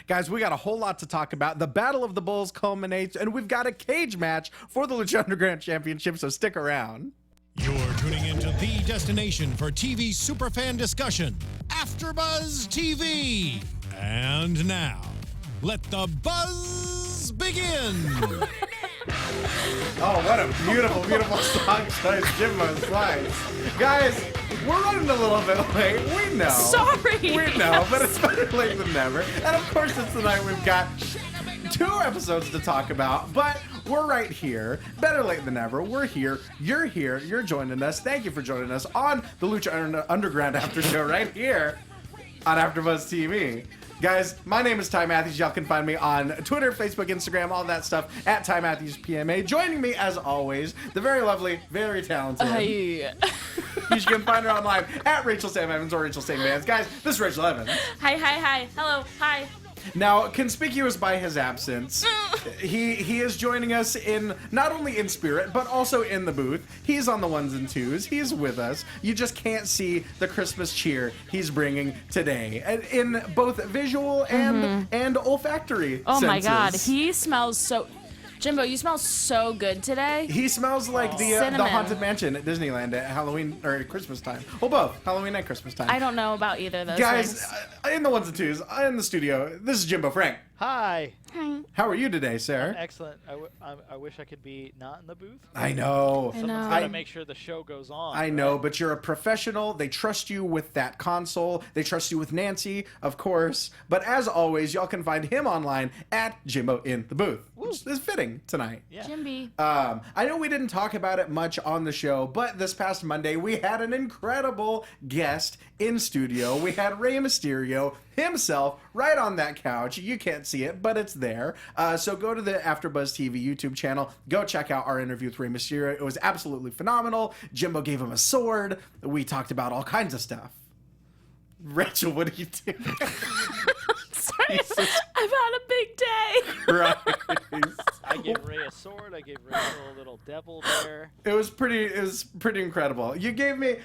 Guys, we got a whole lot to talk about. The Battle of the Bulls culminates, and we've got a cage match for the Lucha Underground Championship, so stick around. You're tuning into the destination for TV superfan discussion, AFTERBUZZ TV. And now, let the buzz begin. Oh, what a beautiful, beautiful song choice, Jimbo Slice. Guys, we're running a little bit late. We know. Sorry. We know, but it's better late than never. And of course, it's the night we've got 2 episodes to talk about, but we're right here. Better late than never. We're here. You're here. You're joining us. Thank you for joining us on the Lucha Underground After Show right here on AFTERBUZZ TV. Guys, my name is Ty Matthews. Y'all can find me on Twitter, Facebook, Instagram, all that stuff at Ty Matthews PMA. Joining me, as always, the very lovely, very talented. Hi. You can find her online at Rachel Sam Evans or Rachel Sam Vance. Guys, this is Rachel Evans. Hi, hi, hi. Hello, hi. Now, conspicuous by his absence, he is joining us in not only in spirit, but also in the booth. He's on the ones and twos. He's with us. You just can't see the Christmas cheer he's bringing today, in both visual and olfactory Oh senses. my God, he smells so... Jimbo, you smell so good today. He smells like the Haunted Mansion at Disneyland at Halloween or at Christmas time. Well, both Halloween and Christmas time. I don't know about either of those Guys, things. in the ones and twos, in the studio, this is Jimbo Franck. Hi. Hi. How are you today, sir? Excellent. I wish I could be not in the booth. I know. Someone's got to make sure the show goes on. I know, but you're a professional. They trust you with that console. They trust you with Nancy, of course. But as always, y'all can find him online at Jimbo in the Booth, which is fitting tonight. Yeah. Jimby. I know we didn't talk about it much on the show, but this past Monday, we had an incredible guest in studio. We had Rey Mysterio himself right on that couch. You can't see it, but it's there. So go to the AFTERBUZZ TV YouTube channel. Go check out our interview with Rey Mysterio. It was absolutely phenomenal. Jimbo gave him a sword. We talked about all kinds of stuff. Rachel, what do you do? Sorry, I've had a big day. Right. I gave Ray a sword. I gave Rachel a little devil bear. It was pretty incredible. You gave me...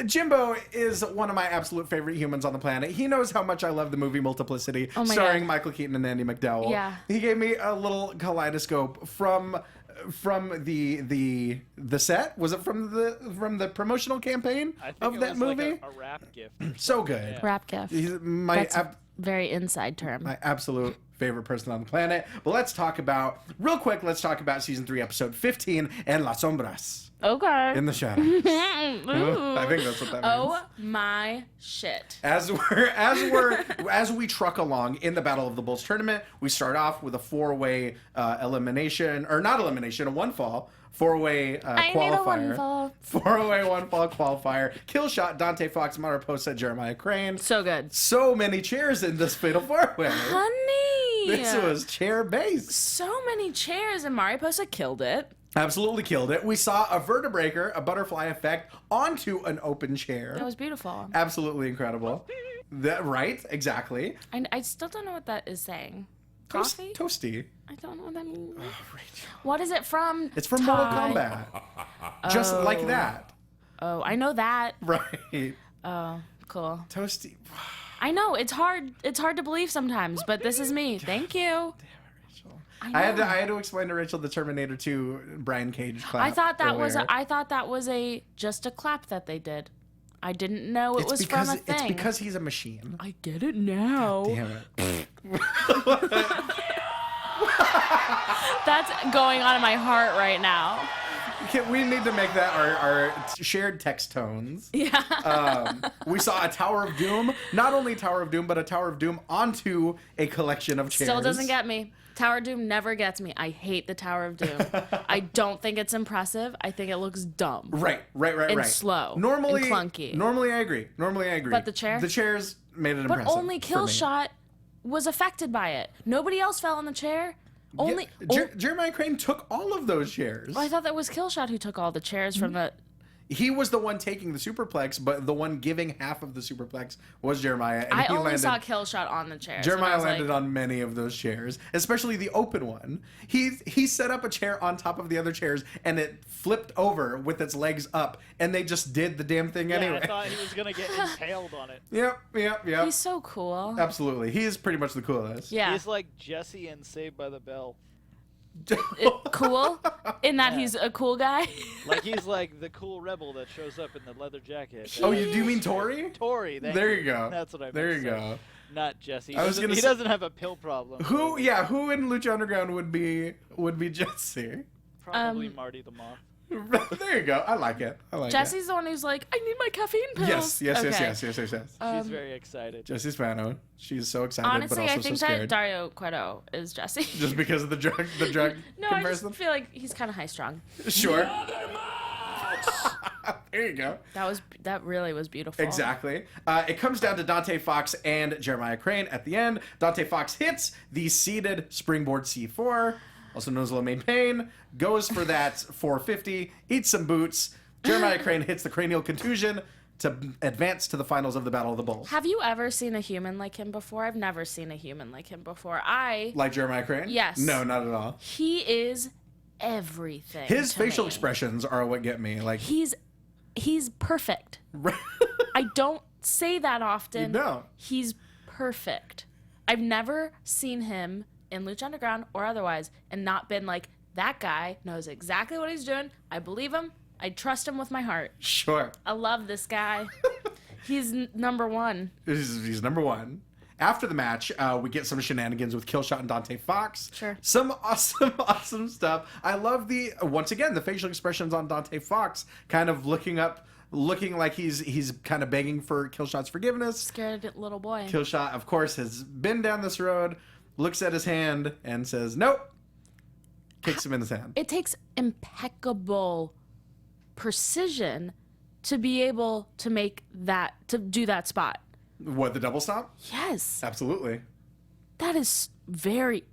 Jimbo is one of my absolute favorite humans on the planet. He knows how much I love the movie Multiplicity, starring Michael Keaton and Andy McDowell. Yeah. He gave me a little kaleidoscope from the set. Was it from the promotional campaign of that movie? Like a rap gift. So good. Yeah. Rap gift. He's That's a very inside term. my absolute favorite person on the planet. But let's talk about season 3, episode 15, and Las Sombras. Okay. In the shadows. I think that's what that means. Oh my shit. As we truck along in the Battle of the Bulls tournament, we start off with a 4-way elimination, or not elimination, a 1-fall. 4-way qualifier. Need a 1-fall. 4-way 1-fall qualifier. Kill shot, Dante Fox, Mariposa, Jeremiah Crane. So good. So many chairs in this fatal 4-way. Honey. This was chair based. So many chairs, and Mariposa killed it. Absolutely killed it. We saw a vertebreaker, a butterfly effect, onto an open chair. That was beautiful. Absolutely incredible. Right? Exactly. I still don't know what that is saying. Coffee? Toasty. I don't know what that means. Oh, Rachel. What is it from? It's from Mortal Kombat. Just like that. Oh, I know that. Right. Oh, cool. Toasty. I know, it's hard to believe sometimes, but this is me. Thank you. I had to explain to Rachel the Terminator 2 Brian Cage clap. I thought that earlier. was just a clap that they did. I didn't know it was because, from a thing. It's because he's a machine. I get it now. Damn it. That's going on in my heart right now. We need to make that our shared text tones. Yeah. We saw a Tower of Doom. Not only Tower of Doom, but a Tower of Doom onto a collection of chairs. Still doesn't get me. Tower of Doom never gets me. I hate the Tower of Doom. I don't think it's impressive. I think it looks dumb. Right. And slow. Normally, and clunky. Normally, I agree. But the chair? The chairs made it But impressive. only Killshot was affected by it. Nobody else fell on the chair. Jeremiah Crane took all of those chairs. I thought that was Killshot who took all the chairs from the... he was the one taking the superplex, but the one giving half of the superplex was Jeremiah. And I he only landed, saw Killshot on the chair. Jeremiah so landed on many of those chairs, especially the open one. He set up a chair on top of the other chairs, and it flipped over with its legs up, and they just did the damn thing anyway. I thought he was gonna get impaled on it. Yep. He's so cool. Absolutely. He is pretty much the coolest. Yeah. He's like Jesse in Saved by the Bell. Cool? In that he's a cool guy? Like he's like the cool rebel that shows up in the leather jacket. Oh, do you mean Tori? Tori. There you go. That's what I meant. There you to say. go. Not Jesse. He He doesn't have a pill problem. Who in Lucha Underground would be Jesse? Probably Marty the Moth. There you go. I like it. Jesse's the one who's like, I need my caffeine pills. Yes. Okay. Yes. She's very excited. Jessie Spano. She's so excited, Honestly, but also I think so that scared. Dario Cueto is Jesse. Just because of the drug No, I just comparison? feel like he's kind of high strung. Sure. There you go. That really was beautiful. Exactly. It comes down to Dante Fox and Jeremiah Crane at the end. Dante Fox hits the seated springboard C4, also known as low main pain, goes for that 450, eats some boots. Jeremiah Crane hits the cranial contusion to advance to the finals of the Battle of the Bulls. Have you ever seen a human like him before? I've never seen a human like him before. Like Jeremiah Crane? Yes. No, not at all. He is everything. His to facial me. expressions are what get me. Like He's perfect. I don't say that often. No. He's perfect. I've never seen him in Lucha Underground or otherwise and not been like, that guy knows exactly what he's doing. I believe him. I trust him with my heart. Sure. I love this guy. He's number one. He's number one. After the match, we get some shenanigans with Killshot and Dante Fox. Sure. Some awesome stuff. I love once again, the facial expressions on Dante Fox, kind of looking like he's kind of begging for Killshot's forgiveness. Scared little boy. Killshot, of course, has been down this road, looks at his hand and says, nope. Kicks him in the hand. It takes impeccable precision to be able to to do that spot. What, the double stomp? Yes. Absolutely. That is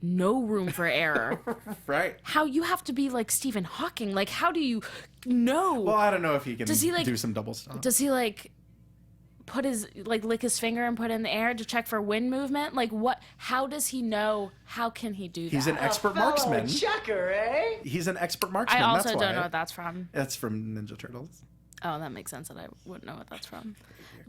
no room for error. Right. How you have to be like Stephen Hawking. Like, how do you know? Well, I don't know if he can Does he, like, do some double stomp. Does he lick his finger and put it in the air to check for wind movement? Like, what? How does he know? How can he do that? He's an expert marksman. Checker, eh? He's an expert marksman. I also that's don't why. know what that's from. That's from Ninja Turtles. Oh, that makes sense that I wouldn't know what that's from.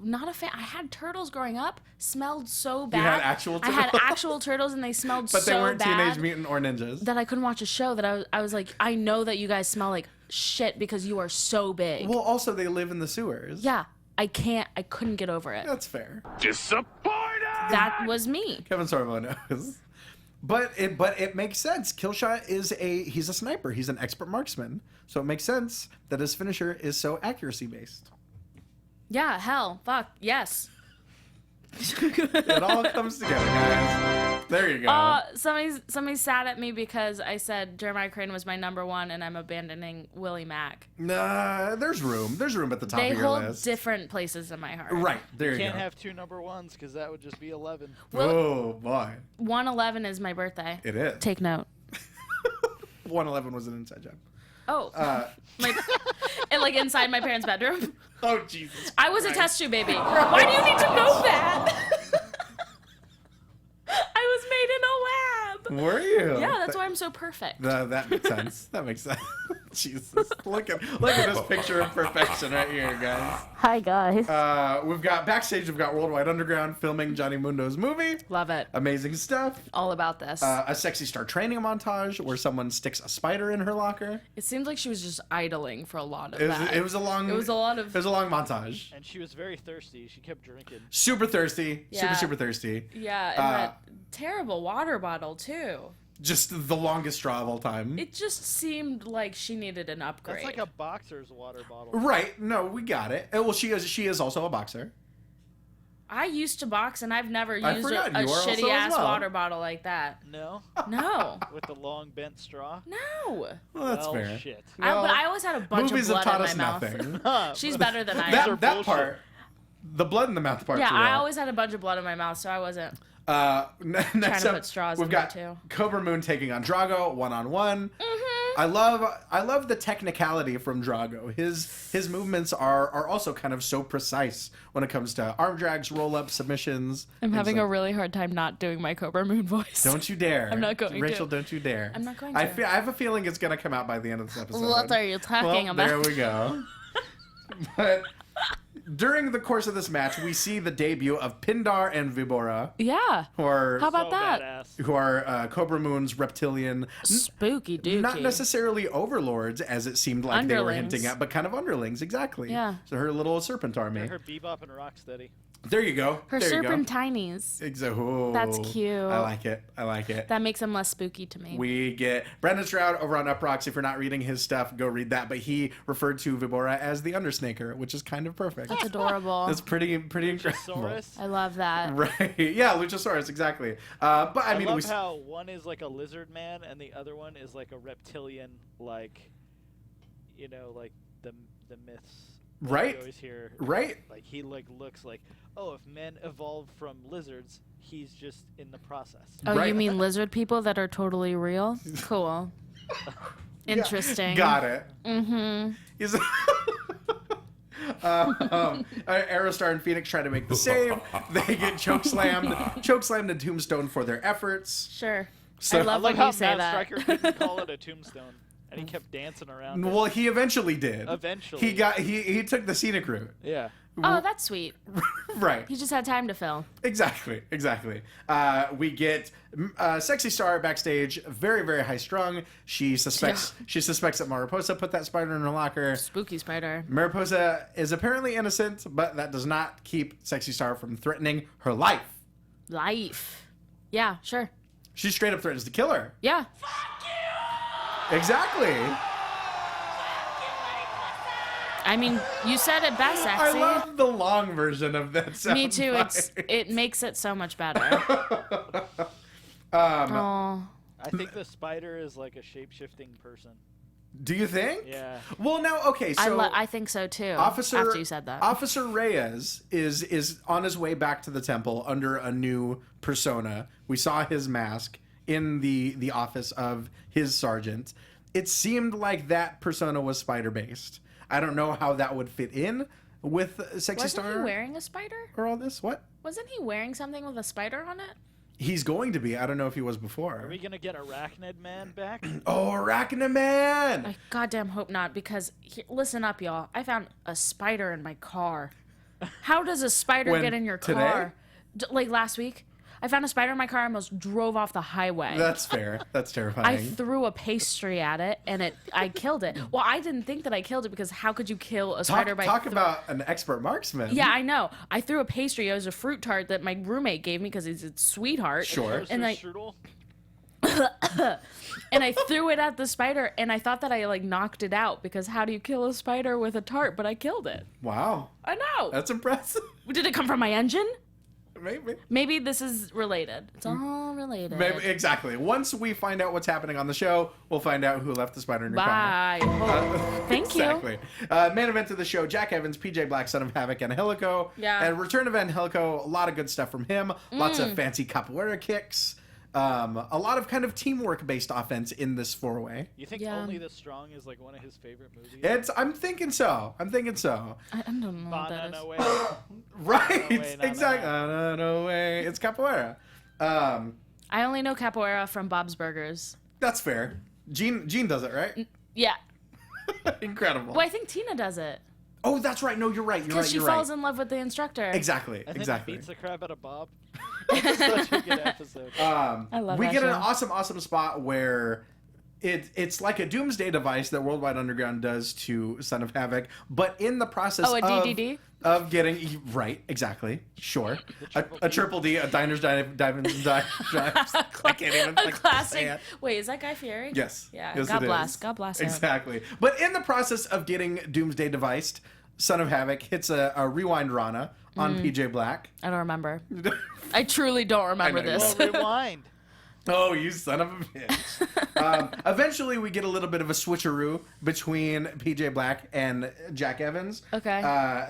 Not a fan. I had turtles growing up. Smelled so bad. You had actual I had turtles? actual turtles, and they smelled But so they weren't bad Teenage Mutant or Ninjas. that I couldn't watch a show. That I was like, I know that you guys smell like shit because you are so big. Well, also they live in the sewers. Yeah, I couldn't get over it. That's fair. That was me. Kevin Sorbo knows. But it makes sense. Killshot he's a sniper. He's an expert marksman. So it makes sense that his finisher is so accuracy based. Yeah, hell, fuck, yes. It all comes together, guys. There you go. Somebody's sad at me because I said Jeremiah Crane was my number one and I'm abandoning Willie Mack. Nah, there's room. There's room at the top They of your hold list. different places in my heart. Right. There you Can't go. have two number ones because that would just be 11. Oh boy. 111 is my birthday. It is. Take note. 111 was an inside job. Oh, and like inside my parents' bedroom. Oh Jesus. I was a test tube baby. Why do you need to know that? I was made in a lab. Were you? Yeah, that's why I'm so perfect. That makes sense. That makes sense. Jesus. Look at this picture of perfection right here, guys. Hi guys. We've got backstage. We've got Worldwide Underground filming Johnny Mundo's movie. Love it. Amazing stuff. All about this. A sexy star training montage where someone sticks a spider in her locker. It seemed like she was just idling for a lot of that. It was a long montage. And she was very thirsty. She kept drinking. Super thirsty. Yeah. Super thirsty. Yeah, and that terrible water bottle too. Just the longest straw of all time. It just seemed like she needed an upgrade. That's like a boxer's water bottle. Right. No, we got it. Well, she is also a boxer. I used to box and I've never used a forgot, you are also shitty ass as well. water bottle like that. No? No. With the long bent straw? No. Well, that's Well, fair. shit. Well, but I always had a bunch movies of have blood taught in us my mouth. nothing. She's better than I am. that bullshit. part, the blood in the mouth part. Yeah, I always had a bunch of blood in my mouth, so I wasn't. Next to up, put straws we've in got there, too. Cobra Moon taking on Drago 1-on-1. I love the technicality from Drago. His movements are also kind of so precise when it comes to arm drags, roll ups, submissions. I'm having a really hard time not doing my Cobra Moon voice. Don't you dare. I'm not going to. Rachel, don't you dare. I'm not going to. I have a feeling it's going to come out by the end of this episode. What are you talking about? There we go. But during the course of this match, we see the debut of Pindar and Vibora. Yeah. Who are, How about So that? badass. who are Cobra Moon's reptilian, Spooky dookie. not necessarily overlords as it seemed like they were Underlings. hinting at, but kind of underlings, exactly. Yeah. So her little serpent army. Her Bebop and Rocksteady. There you go. Her there you go. serpentinies. Oh, That's cute. I like it. I like it. That makes them less spooky to me. We get Brendan Stroud over on Uproxx. If you're not reading his stuff, go read that. But he referred to Vibora as the Undersnaker, which is kind of perfect. That's adorable. That's pretty incredible. Luchasaurus. I love that. Right. Yeah, Luchasaurus, exactly. But I mean, love how one is like a lizard man and the other one is like a reptilian, like, you know, like the myths. that Right. You always hear. Right. Like he looks like, oh, if men evolved from lizards, he's just in the process. Oh, Right. you mean lizard people that are totally real? Cool. Interesting. Got it. Mm-hmm. He's Aerostar and Phoenix try to make the save. They get chokeslammed and tombstone for their efforts. Sure. So- I love like when how you say Matt that. Stryker couldn't call it a tombstone, and he kept dancing around. Well, he eventually did. Eventually. He took the scenic route. Yeah. Oh, that's sweet. Right. He just had time to fill. Exactly. We get Sexy Star backstage, very, very high strung. She suspects that Mariposa put that spider in her locker. Spooky spider. Mariposa is apparently innocent, but that does not keep Sexy Star from threatening her life. Life. Yeah, sure. She straight up threatens to kill her. Yeah. Exactly. I mean, you said it best, I Sexy. love the long version of that sound. Me too. bite. It makes it so much better. Oh. I think the spider is like a shape-shifting person. Do you think? Yeah. Well, now, okay, so I think so too. Officer after you said that. Officer Reyes is on his way back to the temple under a new persona. We saw his mask in the office of his sergeant. It seemed like that persona was spider based. I don't know how that would fit in with Sexy Wasn't Star he wearing a spider? or all this. What? Wasn't he wearing something with a spider on it? He's going to be. I don't know if he was before. Are we gonna get Arachnid Man back? Oh, Arachnid Man! I goddamn hope not, because listen up, y'all. I found a spider in my car. How does a spider When? get in your Today? car? Like last week, I found a spider in my car. I almost drove off the highway. That's fair. That's I terrifying. threw a pastry at it, and I killed it. Well, I didn't think that I killed it, because how could you kill a spider by Talk about an expert marksman. Yeah, I know. I threw a pastry. It was a fruit tart that my roommate gave me because he's a sweetheart. Sure. And I Strudel? and I threw it at the spider, and I thought that I like knocked it out, because how do you kill a spider with a tart? But I killed it. Wow. I know. That's impressive. Did it come from my engine? Maybe. Maybe this is related. It's all related. Maybe, exactly. Once we find out what's happening on the show, we'll find out who left the spider in your car. Bye. Thank you. Exactly. Main event of the show, Jack Evans, PJ Black, Son of Havoc, and Angelico. Yeah. And return of Angelico, a lot of good stuff from him. Lots of fancy capoeira kicks. A lot of kind of teamwork-based offense in this four-way. You think Yeah. Only the Strong is like one of his favorite movies? I'm thinking so. I don't know what that is. No way. Right. No way, no, exactly. no. No way. It's capoeira. I only know capoeira from Bob's Burgers. That's fair. Gene does it, right? Yeah. Incredible. Well, I think Tina does it. Oh, that's right. No, you're right. You're Because right. she You're falls right. in love with the instructor. Exactly. I think Exactly. he beats the crap out of Bob. It's such a good episode. I love We that get an show. awesome spot where it's like a doomsday device that Worldwide Underground does to Son of Havoc, but in the process Oh, a DDD? of getting right, exactly, sure, a triple D, a diners, drives. I can't even A say classic. it. Wait, is that Guy Fieri? Yes. Yeah. Yes, God it bless. is. God bless him. Exactly. But in the process of getting Doomsday deviced, Son of Havoc hits a rewind Rana on PJ Black. I don't remember. I truly don't remember I know you this. Well, rewind. Oh, you son of a bitch. Eventually, we get a little bit of a switcheroo between PJ Black and Jack Evans. Okay.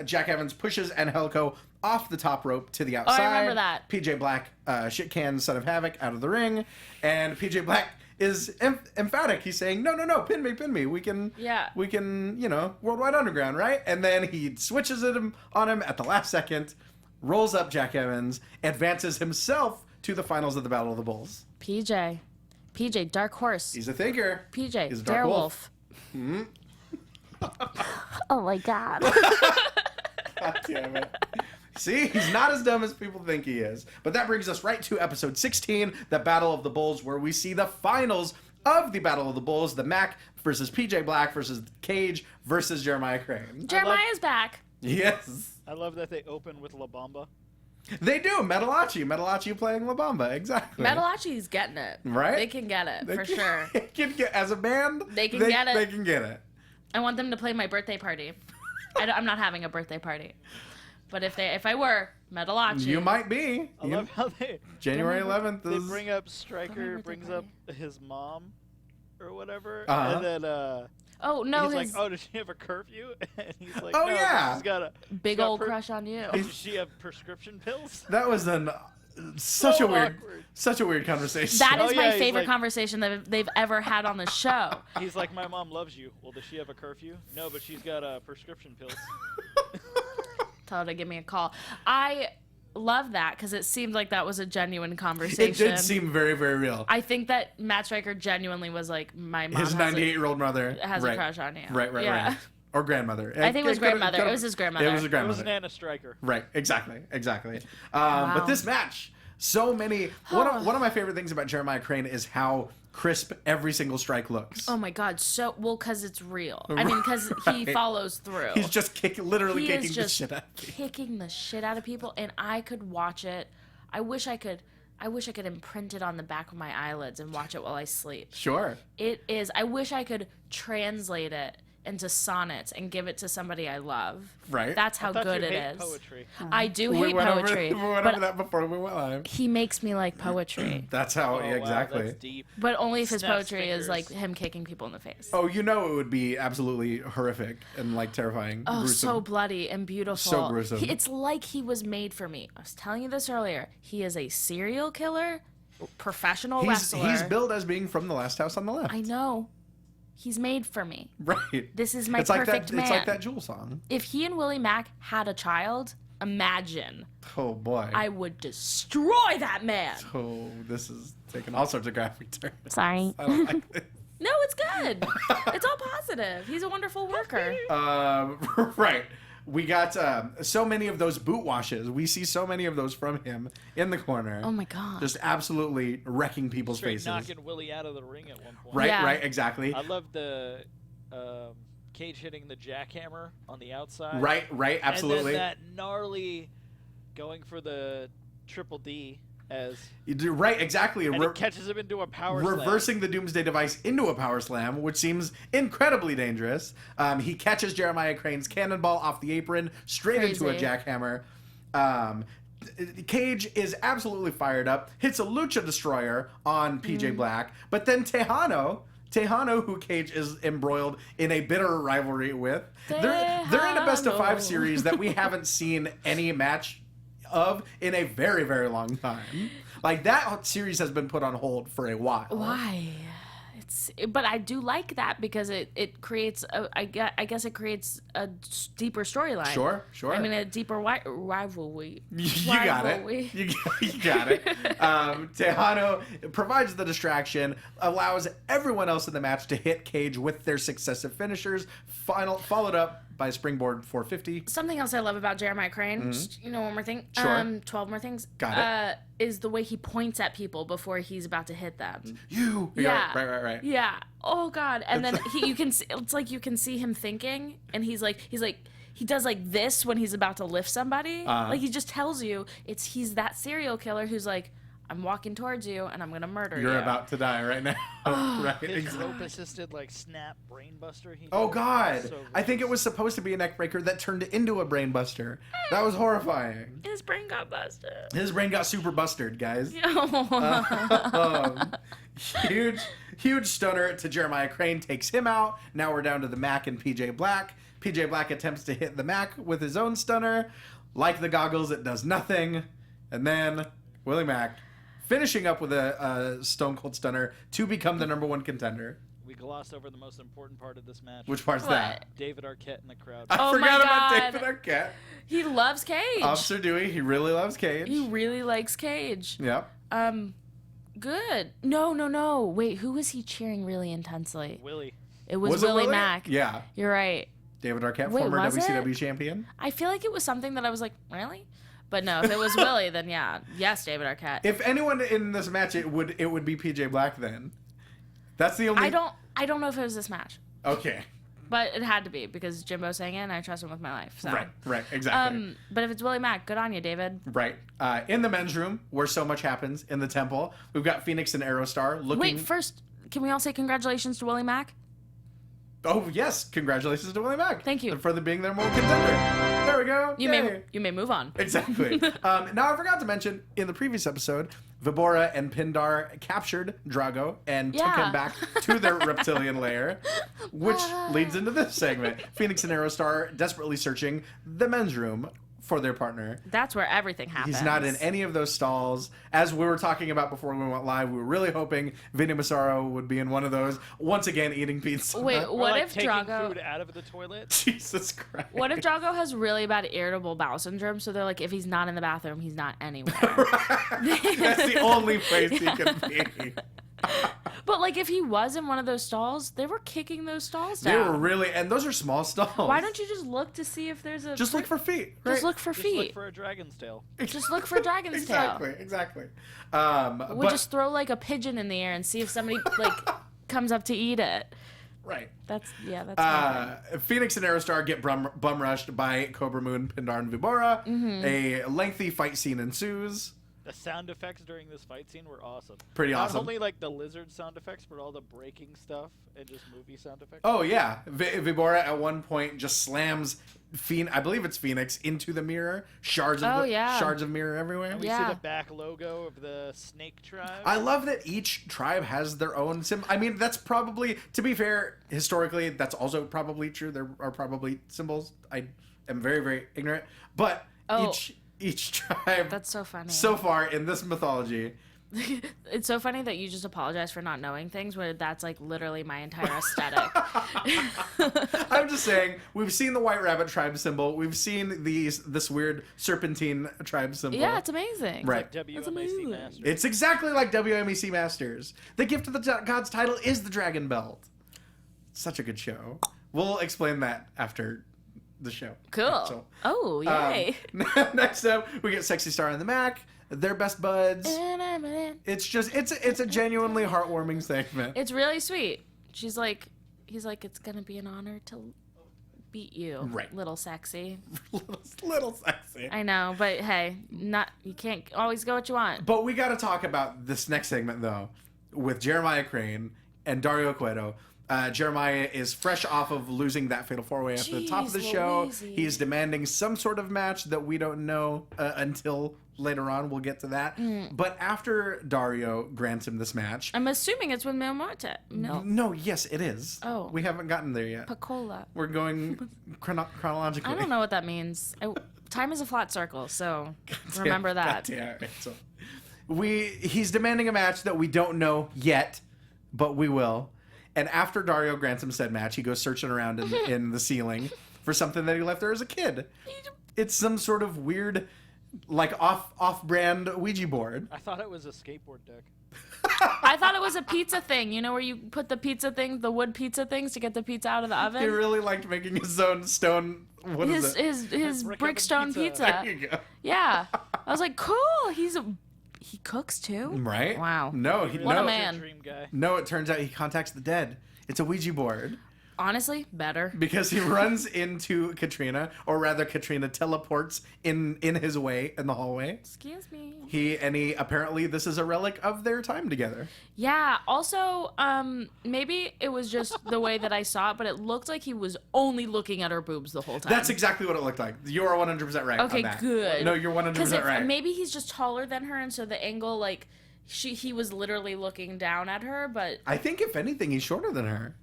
Jack Evans pushes Angelico off the top rope to the outside. remember that. PJ Black shit cans Son of Havoc out of the ring. And PJ Black is emphatic. He's saying, no, pin me. We can, Worldwide Underground, right? And then he switches it on him at the last second, rolls up Jack Evans, advances himself to the finals of the Battle of the Bulls. PJ, Dark Horse. He's a thinker. PJ, He's a Dark Wolf. Oh my God. God damn it. See, he's not as dumb as people think he is. But that brings us right to episode 16, the Battle of the Bulls, where we see the finals of the Battle of the Bulls, the Mac versus PJ Black versus Cage versus Jeremiah Crane. Jeremiah's back. Yes. I love that they open with La Bamba. They do. Metalachi playing La Bamba. Exactly. Metalachi's getting it. Right? They can get it, for sure. As a band, they can get it. They can get it. I want them to play my birthday party. I'm not having a birthday party. But if I were, Metalachi. You might be. I love how January 11th they is... bring up Stryker, brings up his mom or whatever, Uh-huh. and then oh no, he's like, "Oh, does she have a curfew?" And he's like, "Oh no, yeah, she's got a big old crush on you." Does she have prescription pills? That was such a weird conversation. That is my he's favorite like, conversation that they've ever had on the show. He's like, "My mom loves you." Well, does she have a curfew? No, but she's got prescription pills. Tell her to give me a call. I love that because it seemed like that was a genuine conversation. It did seem very, very real. I think that Matt Stryker genuinely was like, my mom his 98-year-old mother has a crush on you. Right. Yeah. Or grandmother. I think it was grandmother. It was his grandmother. It was a grandmother. It was Nana Stryker. Right. Exactly. Wow. But this match, so many. One of my favorite things about Jeremiah Crane is how crisp every single strike looks. Oh my God. Because it's real. I mean, because he follows through. He's just literally kicking the shit out of people. Kicking the shit out of people, and I could watch it. I wish I could imprint it on the back of my eyelids and watch it while I sleep. Sure. It is. I wish I could translate it into sonnets and give it to somebody I love. Right. That's how good it is. Poetry. I do hate poetry. We went over that before we went live. He makes me like poetry. That's how, Oh, exactly. Wow, that's deep. But only if his Snaps poetry is fingers. like him kicking people in the face. Oh, it would be absolutely horrific and like terrifying. Oh, gruesome. so bloody and beautiful. So gruesome. It's like he was made for me. I was telling you this earlier. He is a serial killer, professional wrestler. He's billed as being from the last house on the left. I know. He's made for me. Right. This is my it's like perfect that, man. It's like that Jewel song. If he and Willie Mack had a child, imagine. Oh, boy. I would destroy that man. Oh, this is taking all sorts of graphic turns. Sorry. I don't like this. No, it's good. It's all positive. He's a wonderful worker. Right. We got so many of those boot washes. We see so many of those from him in the corner. Oh my God. Just absolutely wrecking people's Straight faces. knocking Willie out of the ring at one point. Right, Yeah. right, exactly. I love the Cage hitting the jackhammer on the outside. Right, absolutely. And then that gnarly going for the triple D as You do- right, exactly. and it catches him into a power slam. Reversing the Doomsday Device into a power slam, which seems incredibly dangerous. He catches Jeremiah Crane's cannonball off the apron straight into a Crazy. jackhammer. Cage is absolutely fired up, hits a Lucha Destroyer on PJ Black, but then Tejano, who Cage is embroiled in a bitter rivalry with, they're in a best of 5 Tejano. series that we haven't seen any match of in a very, very long time. Like, that series has been put on hold for a while. Why? But I do like that because it creates I guess it creates a deeper storyline. Sure. I mean, a deeper rivalry. You got it. You got it. Tejano provides the distraction, allows everyone else in the match to hit Cage with their successive finishers, followed up by a springboard 450. Something else I love about Jeremiah Crane, just, one more thing. Sure. 12 more things. Got it. Is the way he points at people before he's about to hit them. Yeah. Right. Yeah. Oh God. And then you can see, it's like you can see him thinking, and he does like this when he's about to lift somebody. Like he just tells you he's that serial killer who's like, I'm walking towards you and I'm gonna murder you. You're about to die right now. Right. His rope-assisted snap brainbuster. Oh God! So I think it was supposed to be a neck breaker that turned into a brain buster. That was horrifying. His brain got busted. His brain got super busted, guys. Huge stunner to Jeremiah Crane, takes him out. Now we're down to the Mac and PJ Black. PJ Black attempts to hit the Mac with his own stunner. Like the goggles, it does nothing. And then Willie Mack finishing up with a Stone Cold Stunner to become the #1 contender. We glossed over the most important part of this match. Which part's that? David Arquette in the crowd. I forgot about David Arquette. He loves Cage. Officer Dewey, he really loves Cage. He really likes Cage. Yep. Good. No. Wait, who was he cheering really intensely? Willie. It was Willie Mack. Yeah. You're right. David Arquette, Wait, former was WCW it? champion. I feel like it was something that I was like, really? But no, if it was Willie, then yeah. Yes, David Arquette. If anyone in this match, it would be PJ Black then. That's the only... I don't know if it was this match. Okay. But it had to be because Jimbo sang it and I trust him with my life. So. Right, exactly. But if it's Willie Mack, good on you, David. Right. In the men's room, where so much happens, in the temple, we've got Phoenix and Aerostar looking... Wait, first, can we all say congratulations to Willie Mack? Oh, yes. Congratulations to Willie Mack. Thank you. For being their more contender. There we go. You may move on. Exactly. Now, I forgot to mention, in the previous episode, Vibora and Pindar captured Drago and took him back to their reptilian lair, which leads into this segment. Phoenix and Aerostar desperately searching the men's room for their partner. That's where everything happens. He's not in any of those stalls. As we were talking about before we went live, we were really hoping Vinny Massaro would be in one of those, once again eating pizza. Wait, what like if taking Drago... food out of the toilet? Jesus Christ. What if Drago has really bad irritable bowel syndrome, so they're like, if he's not in the bathroom, he's not anywhere. That's the only place he can be. But like, if he was in one of those stalls, they were kicking those stalls down. They were really, and those are small stalls. Why don't you just look to see if there's a... Just look for feet. Right? Just look for Just feet. look for a dragon's tail. Just look for dragon's tail. Exactly. We'll just throw like a pigeon in the air and see if somebody like comes up to eat it. Right. That's my thing. Phoenix and Aerostar get bum rushed by Cobra Moon, Pindar, and Vibora. Mm-hmm. A lengthy fight scene ensues. The sound effects during this fight scene were awesome. Pretty awesome. Not only like the lizard sound effects, but all the breaking stuff and just movie sound effects. Oh yeah, Vibora at one point just slams I believe it's Phoenix into the mirror. Shards of mirror everywhere. And we see the back logo of the Snake Tribe. I love that each tribe has their own symbol. I mean, that's probably, to be fair, historically, that's also probably true. There are probably symbols. I am very, very ignorant. But each tribe... That's so funny. So far in this mythology... It's so funny that you just apologize for not knowing things, where that's like literally my entire aesthetic. I'm just saying, we've seen the White Rabbit tribe symbol. We've seen this weird serpentine tribe symbol. Yeah, it's amazing. Right. It's like WMAC Masters. It's exactly like WMEC Masters. The gift of the gods title is the Dragon Belt. Such a good show. We'll explain that after the show. Cool. So, yay. Next up, we get Sexy Star and the Mac. They're best buds. It's a genuinely heartwarming segment. It's really sweet. He's like, it's gonna be an honor to beat you, right? Little sexy. little sexy. I know, but hey, you can't always go what you want. But we got to talk about this next segment though, with Jeremiah Crane and Dario Cueto. Jeremiah is fresh off of losing that Fatal 4-Way at the top of the show. He's demanding some sort of match that we don't know until later on. We'll get to that. But after Dario grants him this match... I'm assuming it's with Mil Marte. No, yes, it is. Oh. We haven't gotten there yet. Pacola. We're going chronologically. I don't know what that means. Time is a flat circle, so remember that. Yeah, so he's demanding a match that we don't know yet, but we will. And after Dario grants him said match, he goes searching around in the ceiling for something that he left there as a kid. It's some sort of weird, like off-brand Ouija board. I thought it was a skateboard deck. I thought it was a pizza thing. You know where you put the pizza things, the wood pizza things to get the pizza out of the oven? He really liked making his own stone. What is it? His brick stone pizza. There you go. Yeah. I was like, cool. He cooks too? Right? Wow. No, what a man. Dream guy. No, it turns out he contacts the dead. It's a Ouija board. Honestly, better. Because he runs into Katrina, or rather Katrina teleports in his way in the hallway. Excuse me. He apparently this is a relic of their time together. Yeah, also, maybe it was just the way that I saw it, but it looked like he was only looking at her boobs the whole time. That's exactly what it looked like. You are 100% right on that. Okay, good. No, you're 100% right. Maybe he's just taller than her, and so the angle, like, he was literally looking down at her, but... I think, if anything, he's shorter than her.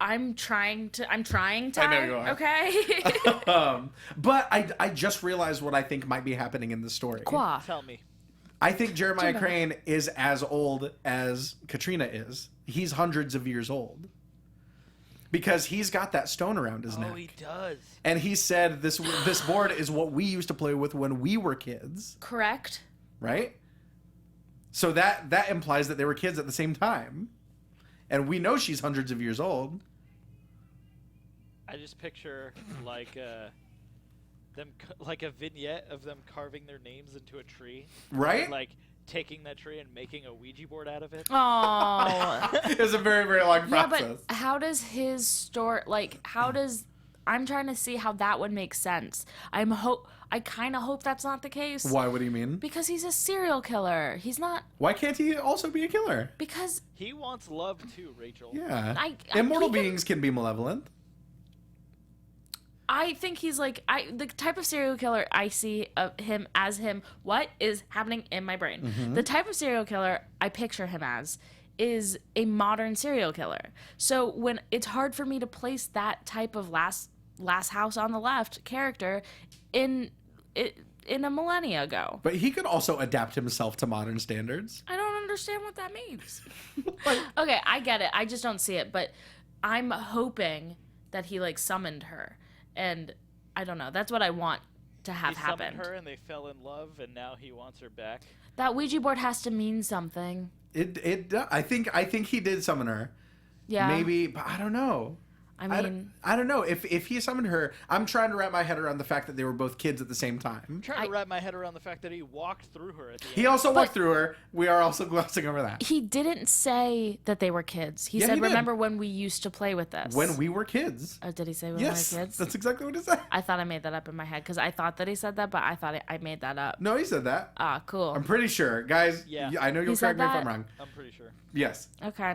I'm trying to. I know you are. Okay. But I just realized what I think might be happening in the story. Quoi? Tell me. I think Jeremiah Crane is as old as Katrina is. He's hundreds of years old. Because he's got that stone around his neck. Oh, he does. And he said this board is what we used to play with when we were kids. Correct. Right? So that implies that they were kids at the same time. And we know she's hundreds of years old. I just picture like them like a vignette of them carving their names into a tree. Right? And, like taking that tree and making a Ouija board out of it. Oh. It was a very, very long Yeah, process. but how does his story, like, I'm trying to see how that would make sense. I kind of hope that's not the case. Why? What do you mean? Because he's a serial killer. He's not. Why can't he also be a killer? Because He wants love too, Rachel. Yeah. he Immortal can- beings can be malevolent. I think he's like the type of serial killer I see of him as him. What is happening in my brain? Mm-hmm. The type of serial killer I picture him as is a modern serial killer. So when it's hard for me to place that type of last house on the left character in a millennia ago. But he could also adapt himself to modern standards. I don't understand what that means. Okay, I get it. I just don't see it. But I'm hoping that he like summoned her. And I don't know. That's what I want to have He happen. summoned her and they fell in love, and now he wants her back. That Ouija board has to mean something. I think he did summon her. Yeah. Maybe, but I don't know. I mean, I don't know. If he summoned her, I'm trying to wrap my head around the fact that they were both kids at the same time. I'm trying to wrap my head around the fact that he walked through her at the end. He also walked through her. We are also glossing over that. he didn't say that they were kids. He Yeah, said, he did. remember when we used to play with this? When we were kids. Oh, did he say when Yes, we were kids? that's exactly what he said. I thought I made that up in my head because I thought that he said that, but I thought I made that up. No, he said that. Ah, cool. I'm pretty sure. Guys, Yeah. I know you'll said correct me if that? I'm wrong. I'm pretty sure. Yes. Okay.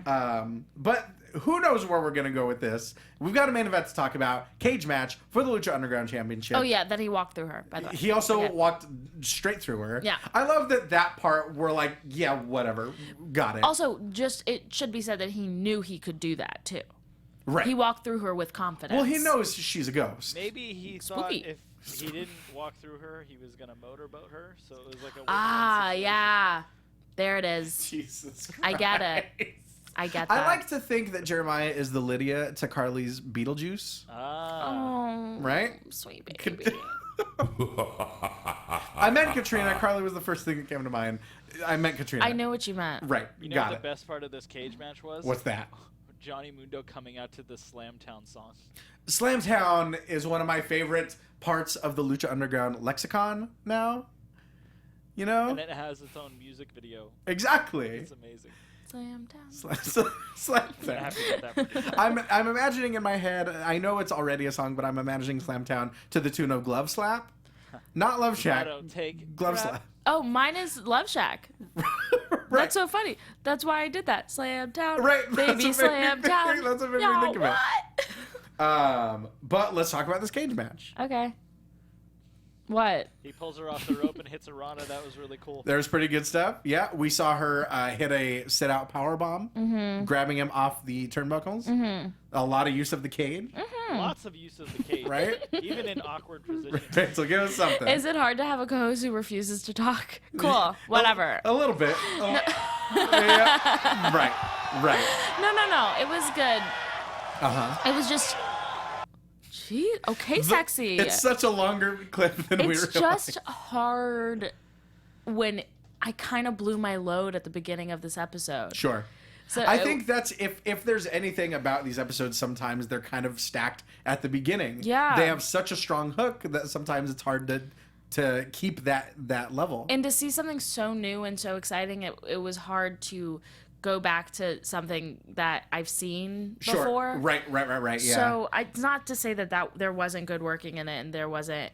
But who knows where we're going to go with this. We've got a main event to talk about. Cage match for the Lucha Underground Championship. Oh, yeah, that he walked through her, by the way. He also Okay. walked straight through her. Yeah. I love that part we're like, yeah, whatever. Got it. Also, it should be said that he knew he could do that, too. right. He walked through her with confidence. Well, he knows she's a ghost. Maybe he thought Spooky. if he didn't walk through her, he was going to motorboat her, so it was like a Ah, win-win situation. yeah. There it is. Jesus Christ. I get it. I get that. I like to think that Jeremiah is the Lydia to Carly's Beetlejuice. Ah. Oh, Right? sweet baby. I meant Katrina. Carly was the first thing that came to mind. I meant Katrina. I know what you meant. Right. You know Got what it. the best part of this cage match was? What's that? Johnny Mundo coming out to the Slamtown song. Slamtown is one of my favorite parts of the Lucha Underground lexicon now. You know? And it has its own music video. Exactly. It's amazing. Slam down. I'm gonna have to get that for you. I'm imagining in my head, I know it's already a song, but I'm imagining Slamtown to the tune of Glove Slap. Not Love I Shack. don't take Glove crap. Slap. Oh, mine is Love Shack. Right. That's so funny. That's why I did that. Slam down. Right, that's Baby, what made me slam think- down. that's what made me Yo, think of it. what? But let's talk about this cage match. Okay. What? He pulls her off the rope and hits a Rana. That was really cool. There's pretty good stuff. Yeah, we saw her hit a sit-out power bomb, grabbing him off the turnbuckles. A lot of use of the cage, Lots of use of the cage. right? Even in awkward positions. Right, so give us something. Is it hard to have a co-host who refuses to talk? Cool. Whatever. A little bit. Yeah. Right. No. It was good. Uh-huh. It was just... Gee, okay, sexy. It's such a longer clip than we It's realized. just hard when I kind of blew my load at the beginning of this episode. Sure. So I think that's if there's anything about these episodes, sometimes they're kind of stacked at the beginning. Yeah. They have such a strong hook that sometimes it's hard to keep that level. And to see something so new and so exciting, it was hard to go back to something that I've seen Sure. before. Right. Yeah. So it's not to say that there wasn't good working in it and there wasn't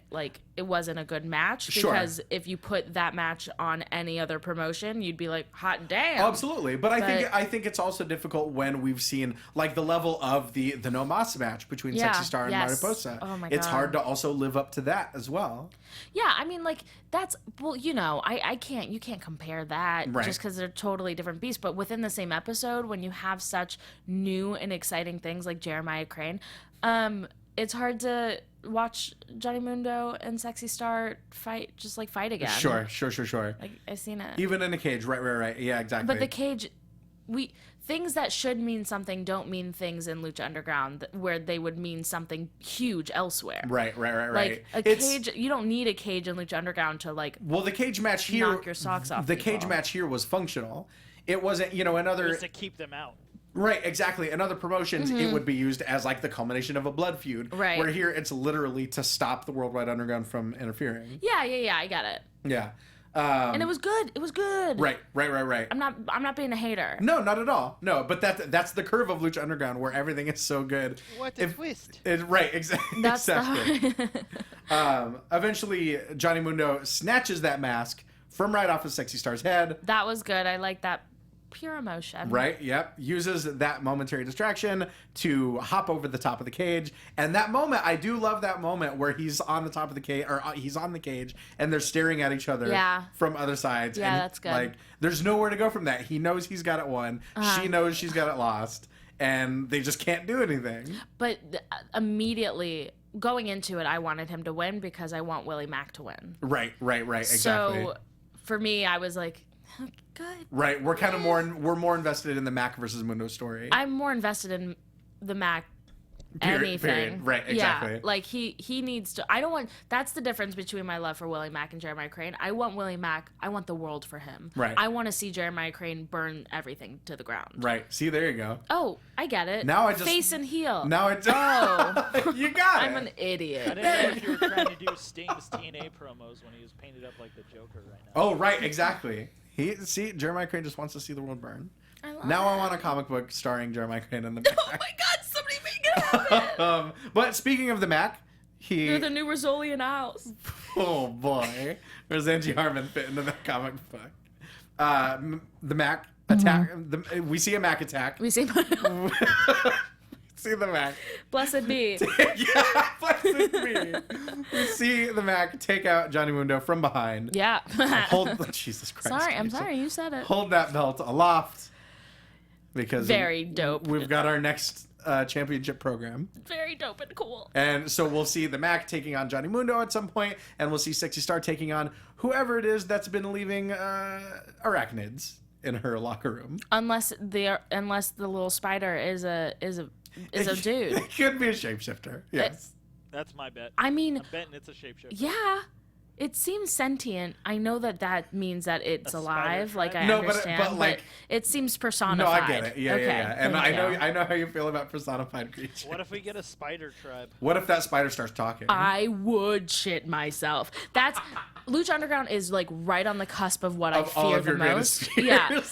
it wasn't a good match, Sure. because if you put that match on any other promotion, you'd be like, hot damn. Oh, absolutely, but I think it's also difficult when we've seen like the level of the No Mas match between Yeah, Sexy Star and yes. Mariposa. Oh my It's God. hard to also live up to that as well. Yeah, I mean, that's, well, you can't compare that Right. just because they're totally different beasts. But within the same episode, when you have such new and exciting things like Jeremiah Crane, it's hard to watch Johnny Mundo and Sexy Star fight again. Sure. Like, I've seen it. Even in a cage, right. Yeah, exactly. But the cage, things that should mean something don't mean things in Lucha Underground where they would mean something huge elsewhere. Right. Like a cage, you don't need a cage in Lucha Underground to like. Well, the cage match here, knock your socks off. The cage match here was functional. It wasn't, another. It was to keep them out. Right, exactly. In other promotions, it would be used as like the culmination of a blood feud. Right. Where here, it's literally to stop the Worldwide Underground from interfering. Yeah, I get it. Yeah. And it was good. It was good. Right. I'm not being a hater. No, not at all. No, but that's the curve of Lucha Underground where everything is so good. What a twist. Right, exactly. That's exactly. Eventually, Johnny Mundo snatches that mask from right off of Sexy Star's head. That was good. I like that. Pure emotion. Right, yep. Uses that momentary distraction to hop over the top of the cage. And that moment, I do love that moment where he's on the top of the cage, or he's on the cage, and they're staring at each other from other sides. Yeah, and that's good. Like, there's nowhere to go from that. He knows he's got it won. She knows she's got it lost. And they just can't do anything. But immediately going into it, I wanted him to win because I want Willie Mack to win. Right, exactly. So for me, I was like, good. Right, we're kind of more invested in the Mac versus Mundo story. I'm more invested in the Mac anything. Period. Right, exactly. Yeah, like he needs to. I don't want. That's the difference between my love for Willie Mack and Jeremiah Crane. I want Willie Mack. I want the world for him. Right. I want to see Jeremiah Crane burn everything to the ground. Right. See, there you go. Oh, I get it. Now I just face and heel. Now I just. Oh, you got it. I'm an idiot. I didn't know if you were trying to do Sting's TNA promos when he was painted up like the Joker right now. Oh, right, exactly. Jeremiah Crane just wants to see the world burn. I want a comic book starring Jeremiah Crane in the Mac. Oh my God! Somebody make it happen. But speaking of the Mac, They're the new Rizzoli in the house. Oh boy, where's Angie Harmon fit into that comic book? The Mac attack. We see a Mac attack. We see. See the Mac. Blessed be. Yeah, blessed be. We see the Mac take out Johnny Mundo from behind. Yeah. Jesus Christ. Sorry, I'm sorry. You said it. Hold that belt aloft. Because very dope. We've got our next championship program. Very dope and cool. And so we'll see the Mac taking on Johnny Mundo at some point, and we'll see Sexy Star taking on whoever it is that's been leaving arachnids in her locker room. Unless the little spider is a dude. It could be a shapeshifter. Yes. That's my bet. I mean, I'm betting it's a shapeshifter. Yeah. It seems sentient. I know that means that it's alive. Like I understand, but it seems personified. No, I get it. Yeah, okay, yeah. And I know how you feel about personified creatures. What if we get a spider tribe? What if that spider starts talking? I would shit myself. That's Lucha Underground is like right on the cusp of what I fear the most. Yeah,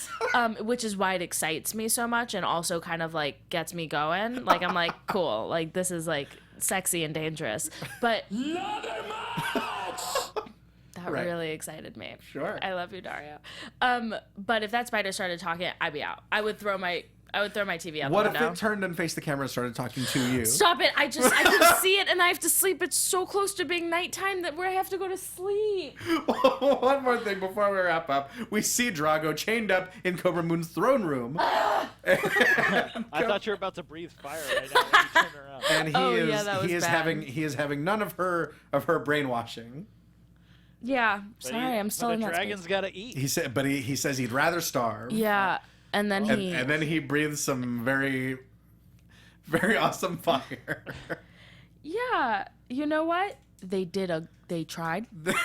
which is why it excites me so much and also kind of like gets me going. Like I'm like cool. Like this is like sexy and dangerous, but. That really excited me. Sure. I love you, Dario. But if that spider started talking, I'd be out. I would throw my TV out the window. What if it turned and faced the camera and started talking to you? Stop it. I can see it and I have to sleep. It's so close to being nighttime that where I have to go to sleep. One more thing before we wrap up. We see Drago chained up in Cobra Moon's throne room. I thought you were about to breathe fire right now when you turned around. And he is having none of her brainwashing. Yeah, sorry, I'm still in that space. The dragon's gotta eat. He said, but he says he'd rather starve. Yeah, and then he breathes some very, very awesome fire. Yeah, you know what? They tried. They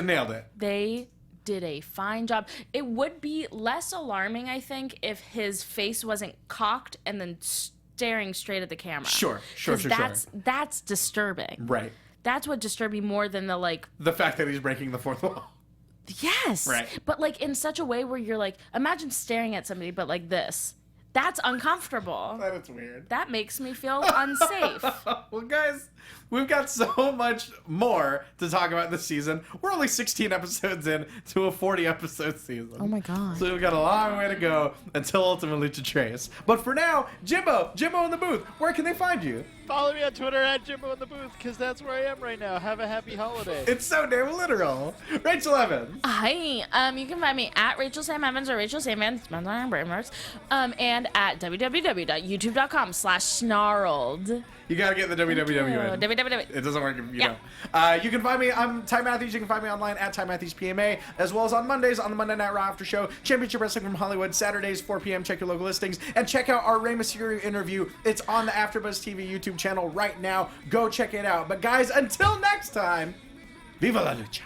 nailed it. They did a fine job. It would be less alarming, I think, if his face wasn't cocked and then staring straight at the camera. Sure. That's disturbing. Right. That's what disturbed me more than the fact that he's breaking the fourth wall. Yes. Right. But like in such a way where you're like, imagine staring at somebody, but like this. That's uncomfortable. That is weird. That makes me feel unsafe. Well, guys, we've got so much more to talk about this season. We're only 16 episodes in to a 40-episode season. Oh my God. So we've got a long way to go until ultimately to Trace. But for now, Jimbo in the booth, where can they find you? Follow me on Twitter at Jimbo in the booth, because that's where I am right now. Have a happy holiday. It's so damn literal. Rachel Evans. Hi. You can find me at Rachel Sam Evans or Rachel Sam Evans, and at www.youtube.com/snarled. You gotta get the www in. www. It doesn't work if you Yeah. don't. You can find me. I'm Ty Matthews. You can find me online at Ty Matthews PMA, as well as on Mondays on the Monday Night Raw After Show, Championship Wrestling from Hollywood, Saturdays 4 p.m. Check your local listings and check out our Rey Mysterio interview. It's on the AfterBuzz TV YouTube channel right now. Go check it out. But guys, until next time, viva la lucha.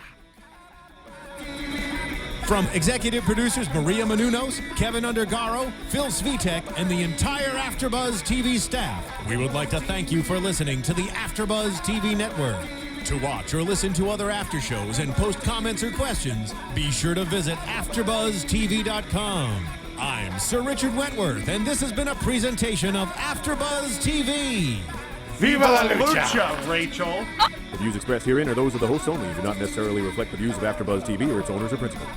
From executive producers Maria Menounos, Kevin Undergaro, Phil Svitek, and the entire AfterBuzz TV staff, we would like to thank you for listening to the AfterBuzz TV network. To watch or listen to other after shows and post comments or questions, be sure to visit AfterBuzzTV.com. I'm Sir Richard Wentworth, and this has been a presentation of AfterBuzz TV. Viva la lucha, Rachel. The views expressed herein are those of the hosts only and do not necessarily reflect the views of AfterBuzz TV or its owners or principals.